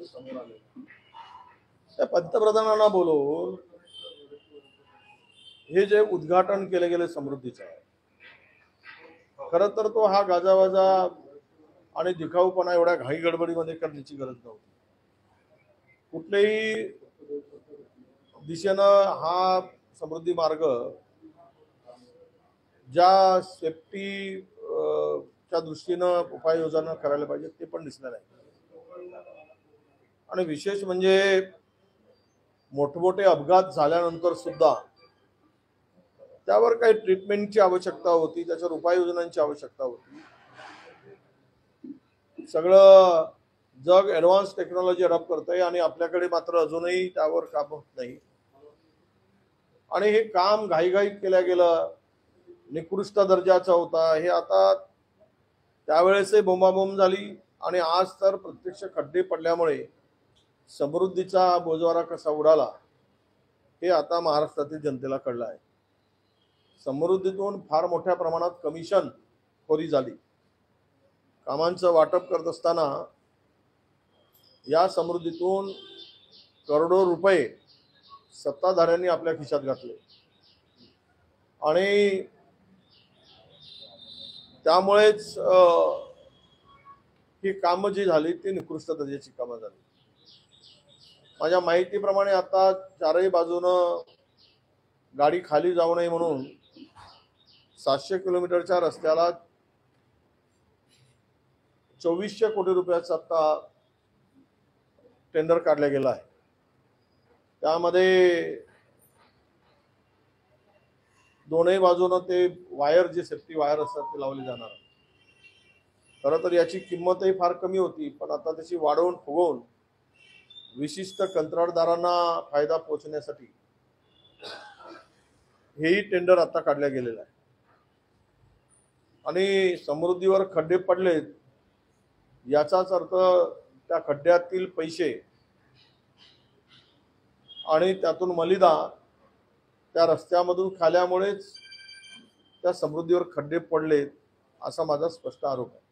समोर आले त्या पंतप्रधानांना बोलवून हे जे उद्घाटन केले गेले समृद्धीचं खरं तर तो हा गाजावाजा आणि दिखाऊपणा एवढ्या घाई गडबडीमध्ये करण्याची गरज नव्हती। कुठल्याही दिशेनं हा समृद्धी मार्ग ज्या सेफ्टी च्या दृष्टीनं उपाययोजना करायला पाहिजे ते पण दिसलं नाही। आणि विशेष म्हणजे मोठमोठे अपघात झाल्यानंतर सुद्धा त्यावर काही ट्रीटमेंटची आवश्यकता होती, त्याच्यावर उपाययोजनांची आवश्यकता होती। सगळं जग ॲडव्हान्स टेक्नॉलॉजी अडॉप्ट करतंय आणि आपल्याकडे मात्र अजूनही त्यावर काम होत नाही। आणि हे काम घाईघाईत केलं गेलं, निकृष्ट दर्जाचं होता। हे आता त्यावेळेसही बोंबाबोंब झाली आणि आज तर प्रत्यक्ष खड्डे पडल्यामुळे समृद्धीचा बोजवारा कसा उडाला हे आता महाराष्ट्रातील जनतेला कळलं आहे। समृद्धीतून फार मोठ्या प्रमाणात कमिशन खोरी झाली। कामांचं वाटप करत असताना या समृद्धीतून करोडो रुपये सत्ताधाऱ्यांनी आपल्या खिशात घातले आणि त्यामुळेच ही कामं जी झाली ती निकृष्ट दर्जाची कामं झाली। माझ्या माहितीप्रमाणे आता चारही बाजूनं गाडी खाली जाऊ नये म्हणून 700 किलोमीटरच्या रस्त्याला 2400 कोटी रुपयाचा आता टेंडर काढला गेला आहे। त्यामध्ये दोनही बाजूनं ते वायर जे सेफ्टी वायर असतात ते लावले जाणार। खरं तर याची किंमतही फार कमी होती, पण आता त्याची वाढवून फुगवून विशिष्ट कंत्राटदारांना फायदा पोहोचण्यासाठी हेही टेंडर आता काढल्या गेलेलं आहे। आणि समृद्धीवर खड्डे पडलेत याचाच अर्थ त्या खड्ड्यातील पैसे आणि त्यातून मलिदा त्या रस्त्यामधून खाल्यामुळेच त्या समृद्धीवर खड्डे पडलेत असा माझा स्पष्ट आरोप आहे।